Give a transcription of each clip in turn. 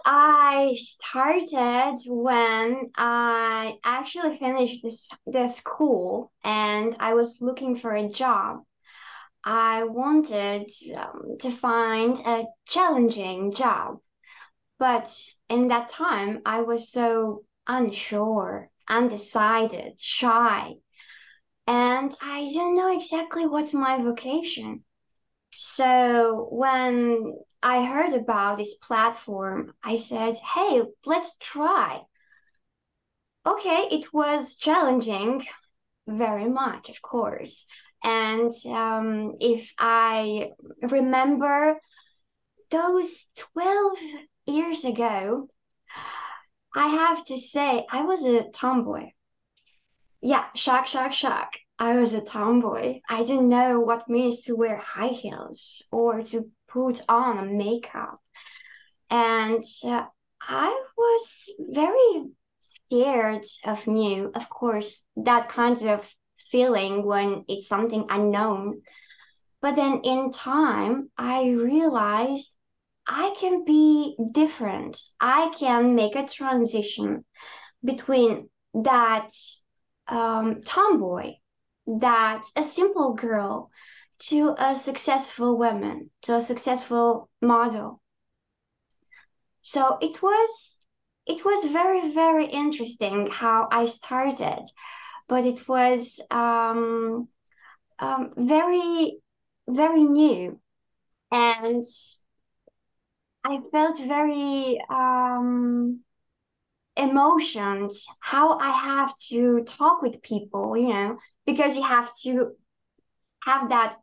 I started when I actually finished the school and I was looking for a job. I wanted to find a challenging job, but in that time I was so unsure, undecided, shy, and I didn't know exactly what's my vocation. So when I heard about this platform, I said, hey, let's try. Okay, it was challenging, very much, of course. And if I remember those 12 years ago, I have to say I was a tomboy. Yeah, shock, shock, shock. I was a tomboy. I didn't know what means to wear high heels or to put on a makeup. And I was very scared of new, of course, that kind of feeling when it's something unknown. But then in time, I realized I can be different. I can make a transition between that tomboy, that a simple girl, to a successful woman, to a successful model. So it was very, very interesting how I started, but it was very, very new. And I felt very emotions, how I have to talk with people, because you have to have that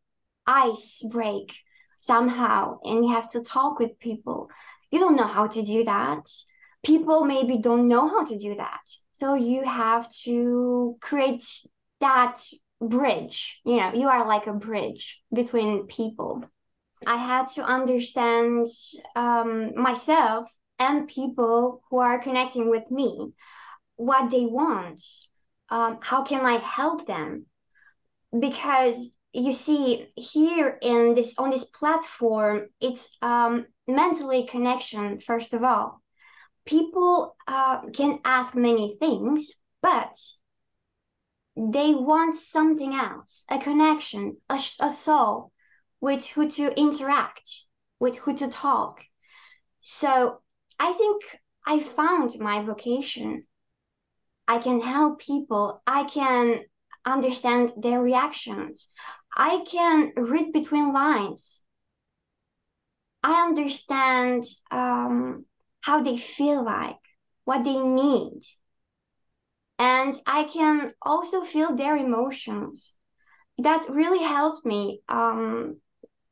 ice break somehow and you have to talk with people. You don't know how to do that. People maybe don't know how to do that. So you have to create that bridge. You are like a bridge between people. I had to understand myself and people who are connecting with me, what they want, how can I help them? Because you see here in this on this platform, it's mentally connection first of all. People can ask many things, but they want something else, a connection, a soul with who to interact, with who to talk. So I think I found my vocation. I can help people. I can understand their reactions. I can read between lines. I understand how they feel like, what they need. And I can also feel their emotions. That really helped me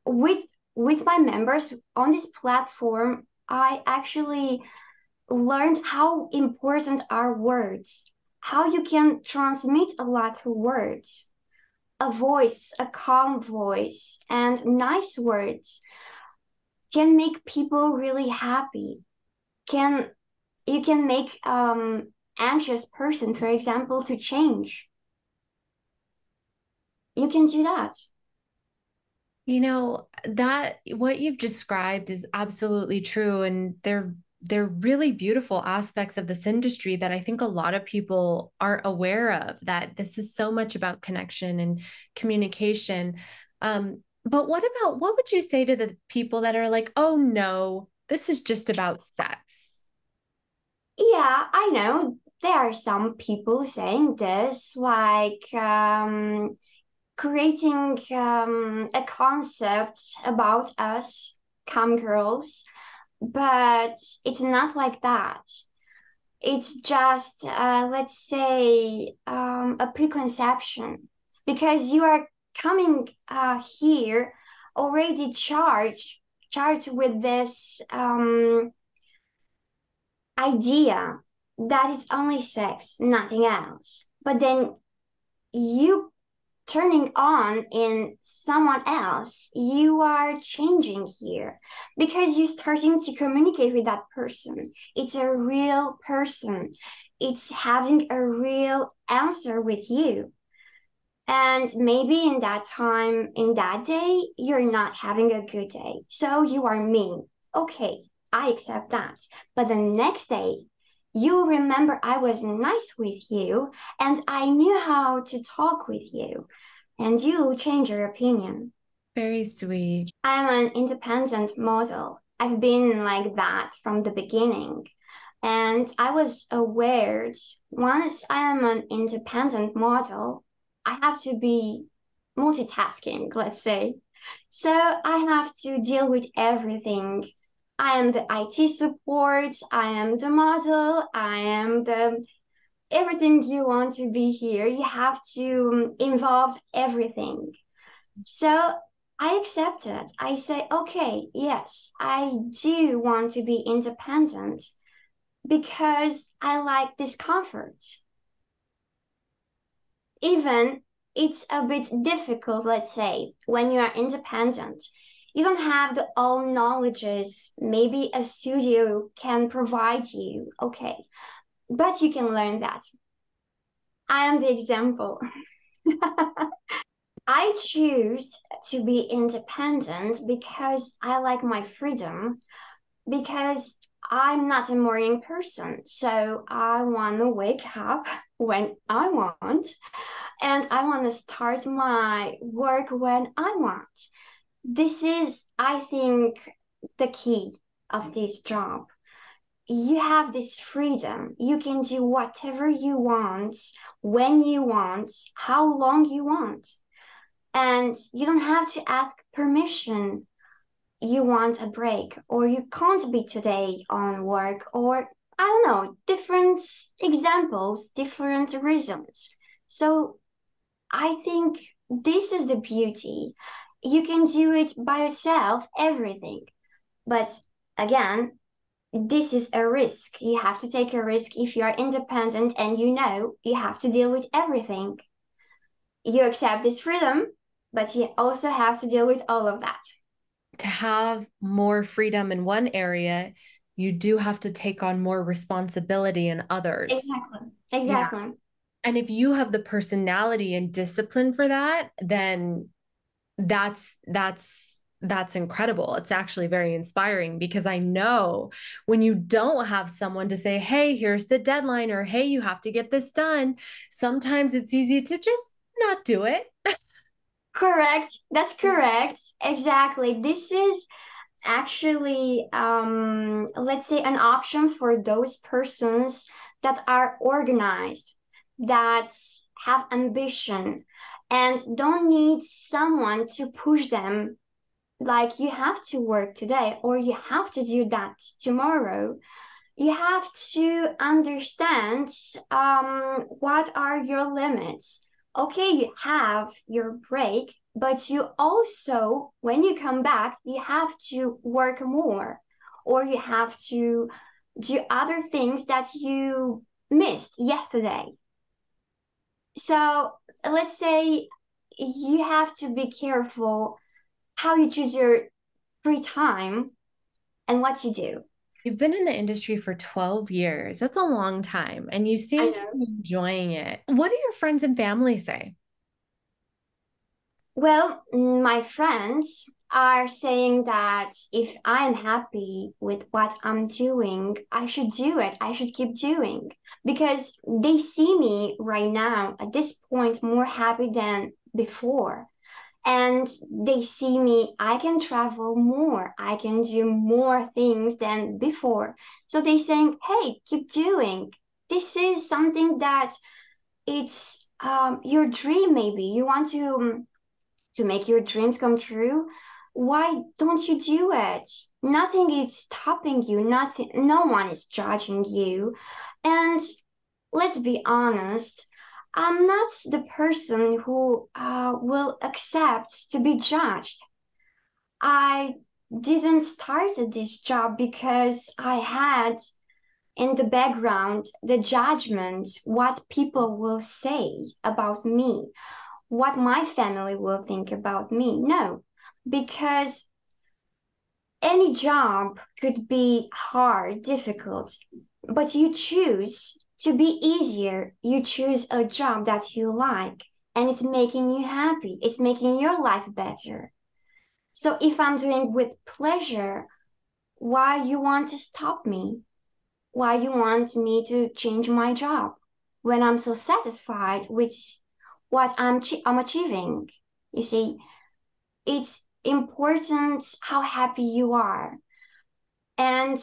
with my members on this platform. I actually learned how important are words, how you can transmit a lot through words. A voice, a calm voice, and nice words can make people really happy. Can You can make anxious person, for example, to change. You can do that. That what you've described is absolutely true. And they're really beautiful aspects of this industry that I think a lot of people aren't aware of, that this is so much about connection and communication. But what would you say to the people that are like, oh no, this is just about sex? Yeah, I know there are some people saying this, like creating a concept about us, cam girls, but it's not like that. It's just, let's say, a preconception because you are coming here already charged with this idea that it's only sex, nothing else. But then you turning on in someone else, you are changing here because you're starting to communicate with that person. It's a real person, it's having a real answer with you. And maybe in that time, in that day, you're not having a good day. So you are mean. Okay. I accept that. But the next day, you remember I was nice with you and I knew how to talk with you, and you change your opinion. Very sweet. I'm an independent model. I've been like that from the beginning. And I was aware once I am an independent model, I have to be multitasking, let's say. So I have to deal with everything. I am the IT support, I am the model, I am the everything you want to be here. You have to involve everything. So I accept it. I say, okay, yes, I do want to be independent because I like discomfort. Even it's a bit difficult, let's say, when you are independent. You don't have the all knowledges maybe a studio can provide you. Okay, but you can learn that. I am the example. I choose to be independent because I like my freedom, because I'm not a morning person. So I want to wake up when I want, and I want to start my work when I want. This is, I think, the key of this job. You have this freedom. You can do whatever you want, when you want, how long you want. And you don't have to ask permission. You want a break, or you can't be today on work, or I don't know, different examples, different reasons. So I think this is the beauty. You can do it by yourself, everything. But again, this is a risk. You have to take a risk if you are independent and you know you have to deal with everything. You accept this freedom, but you also have to deal with all of that. To have more freedom in one area, you do have to take on more responsibility in others. Exactly. Yeah. Exactly. And if you have the personality and discipline for that, then that's incredible. It's actually very inspiring because I know when you don't have someone to say, "Hey, here's the deadline," or "Hey, you have to get this done," sometimes it's easy to just not do it. Correct. That's correct. Exactly. This is actually, let's say, an option for those persons that are organized, that have ambition, and don't need someone to push them. Like, you have to work today or you have to do that tomorrow. You have to understand what are your limits. Okay, you have your break, but you also, when you come back, you have to work more, or you have to do other things that you missed yesterday. So let's say you have to be careful how you choose your free time and what you do. You've been in the industry for 12 years. That's a long time, and you I seem to know. be enjoying it. What do your friends and family say? Well, my friends are saying that if I'm happy with what I'm doing, I should do it. I should keep doing, because they see me right now at this point more happy than before. And they see me, I can travel more, I can do more things than before. So they saying, hey, keep doing. This is something that it's your dream, maybe. You want to make your dreams come true. Why don't you do it? Nothing is stopping you, nothing, no one is judging you. And let's be honest, I'm not the person who will accept to be judged. I didn't start this job because I had in the background the judgment, what people will say about me, what my family will think about me. No, because any job could be hard, difficult, but you choose to be easier. You choose a job that you like and it's making you happy. It's making your life better. So if I'm doing with pleasure, why you want to stop me, why you want me to change my job when I'm so satisfied with what I'm achieving. You see, it's important how happy you are and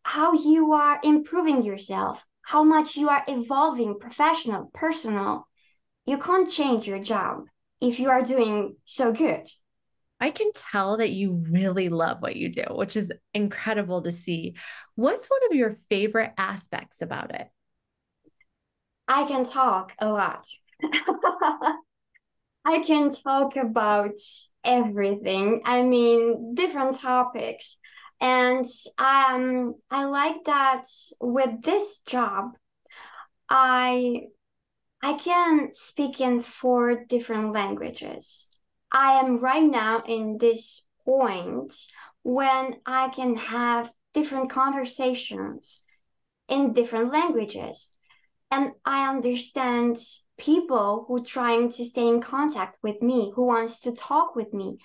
how you are improving yourself, how much you are evolving professional, personal. You can't change your job if you are doing so good. I can tell that you really love what you do, which is incredible to see. What's one of your favorite aspects about it? I can talk a lot. I can talk about everything. I mean, different topics. And I like that with this job, I I can speak in four different languages. I am right now in this point when I can have different conversations in different languages. And I understand people who trying to stay in contact with me, who wants to talk with me,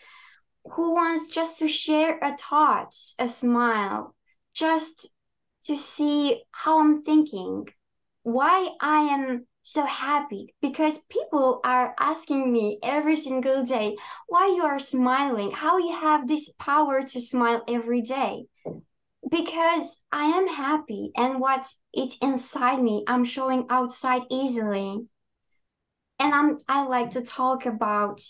who wants just to share a thought, a smile, just to see how I'm thinking, why I am so happy. Because people are asking me every single day why you are smiling, how you have this power to smile every day. Because I am happy and what it's inside me, I'm showing outside easily. And I like to talk about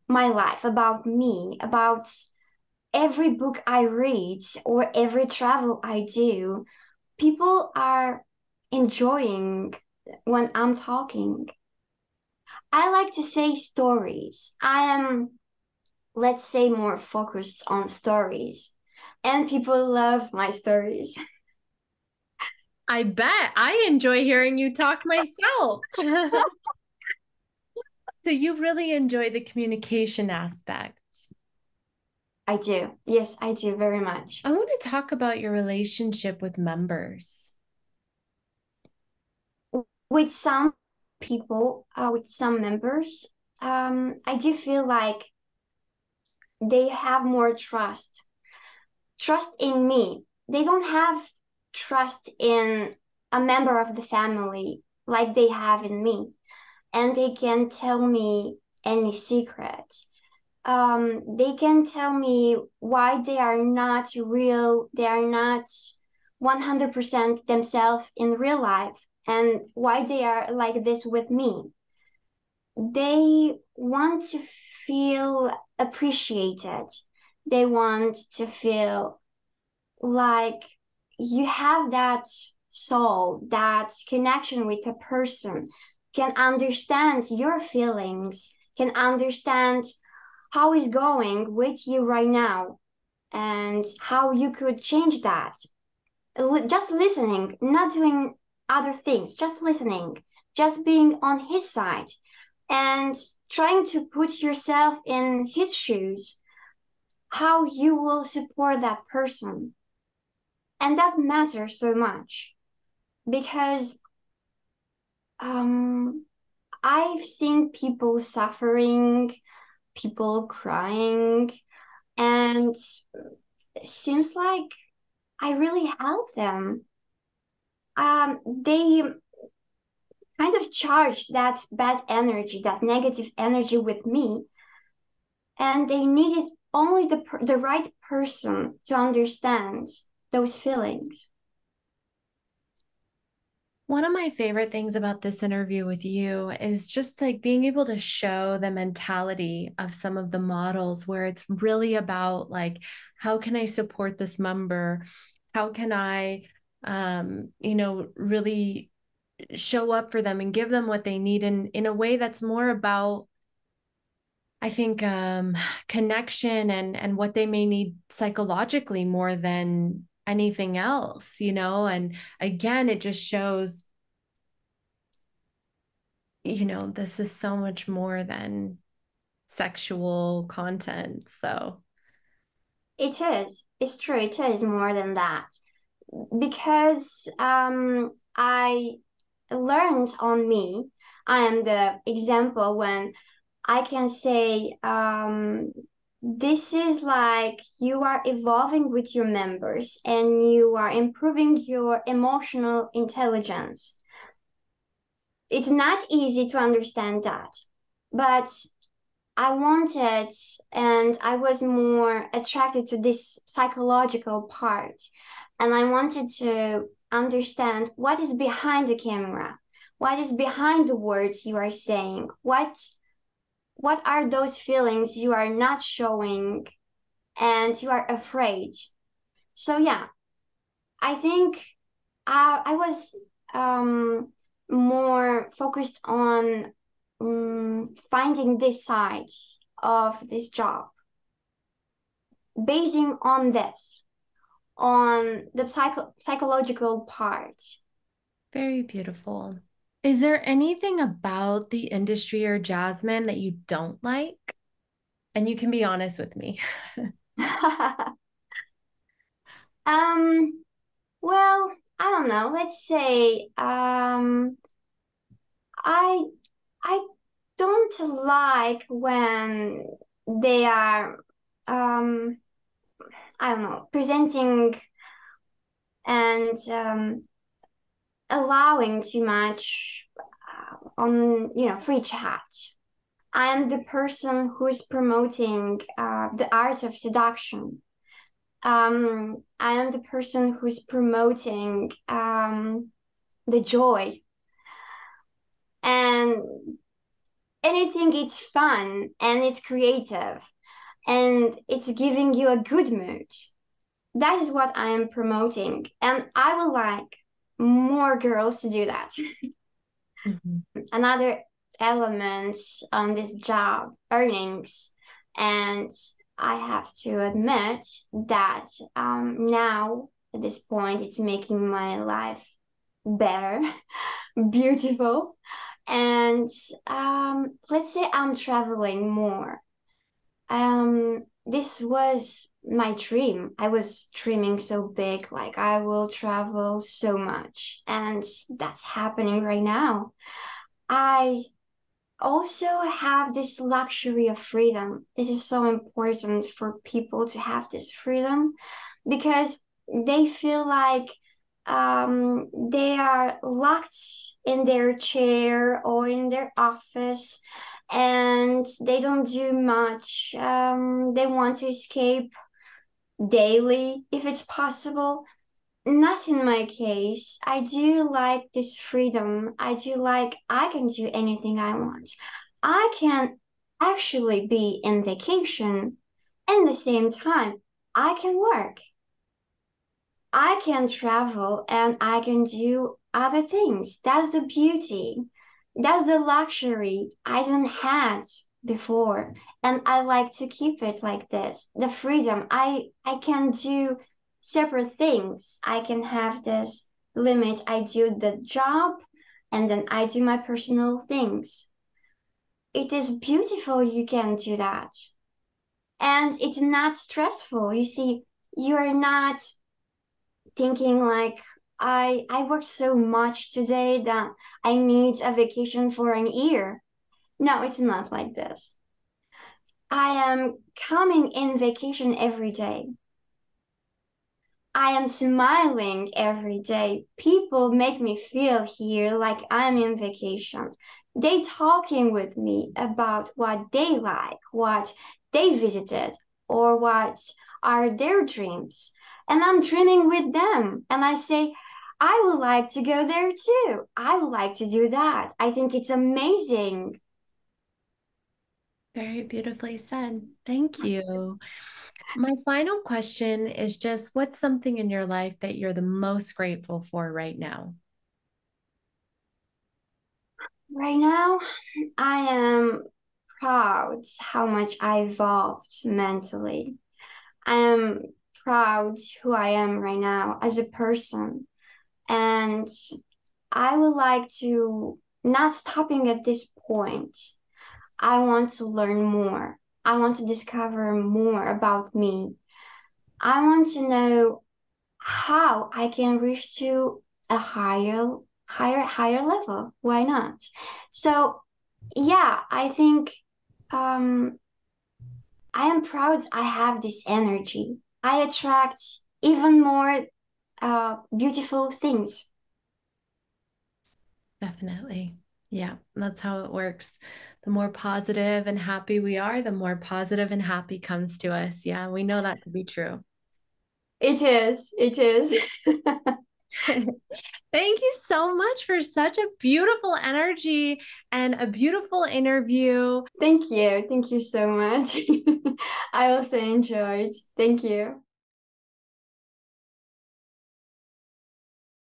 my life, about me, about every book I read or every travel I do. People are enjoying when I'm talking. I like to say stories. I am, let's say, more focused on stories. And people love my stories. I bet I enjoy hearing you talk myself. So you really enjoy the communication aspect. I do. Yes, I do very much. I want to talk about your relationship with members. With some people, with some members, I do feel like they have more trust in me. They don't have trust in a member of the family like they have in me, and they can tell me any secret. They can tell me why they are not real, they are not 100% themselves in real life, and why they are like this with me. They want to feel appreciated. They want to feel like you have that soul, that connection with a person, can understand your feelings, can understand how it's going with you right now and how you could change that. Just listening, not doing other things, just listening, just being on his side and trying to put yourself in his shoes, how you will support that person. And that matters so much because um, I've seen people suffering, people crying, and it seems like I really help them. They kind of charge that bad energy, that negative energy with me, and they needed only the right person to understand those feelings. One of my favorite things about this interview with you is just like being able to show the mentality of some of the models where it's really about like, how can I support this member? How can I, really show up for them and give them what they need in a way that's more about, I think, connection and what they may need psychologically more than anything else, and again, it just shows, this is so much more than sexual content. So It is. It's true. It is more than that because I learned on me. I am the example when I can say this is like you are evolving with your members and you are improving your emotional intelligence. It's not easy to understand that, but I wanted and I was more attracted to this psychological part. And I wanted to understand what is behind the camera, what is behind the words you are saying, what are those feelings you are not showing and you are afraid. So yeah, I think I was more focused on finding this sides of this job, basing on this, on the psychological part. Very beautiful. Is there anything about the industry or Jasmine that you don't like? And you can be honest with me. um, well, I don't know. Let's say I I don't like when they are um I don't know, presenting and allowing too much on free chat. I am the person who is promoting the art of seduction. I am the person who is promoting the joy and anything. It's fun and it's creative and it's giving you a good mood. That is what I am promoting, and I would like more girls to do that. Mhm. Another element on this job, earnings, and I have to admit that now at this point it's making my life better, beautiful, and let's say I'm traveling more. This was my dream. I was dreaming so big, like I will travel so much, and that's happening right now. I also have this luxury of freedom. This is so important for people to have this freedom because they feel like they are locked in their chair or in their office and they don't do much. They want to escape daily if it's possible. Not in my case. I do like this freedom. I do like I can do anything I want. I can actually be in vacation and the same time I can work. I can travel and I can do other things. That's the beauty. That's the luxury I didn't had before. And I like to keep it like this. The freedom. I can do separate things. I can have this limit. I do the job and then I do my personal things. It is beautiful you can do that. And it's not stressful. You see, you're not thinking like I worked so much today that I need a vacation for an year. No, it's not like this. I am coming in vacation every day. I am smiling every day. People make me feel here like I'm in vacation. They talking with me about what they like, what they visited, or what are their dreams. And I'm dreaming with them. And I say, I would like to go there too. I would like to do that. I think it's amazing. Very beautifully said. Thank you. My final question is just what's something in your life that you're the most grateful for right now? Right now, I am proud how much I evolved mentally. I am proud who I am right now as a person. And I would like to not stopping at this point. I want to learn more. I want to discover more about me. I want to know how I can reach to a higher level. Why not? So yeah, I think um I am proud I have this energy. I attract even more beautiful things. Definitely. Yeah, that's how it works. The more positive and happy we are, the more positive and happy comes to us. Yeah, we know that to be true. It is. It is. Thank you so much for such a beautiful energy and a beautiful interview. Thank you. Thank you so much. I also enjoyed. Thank you.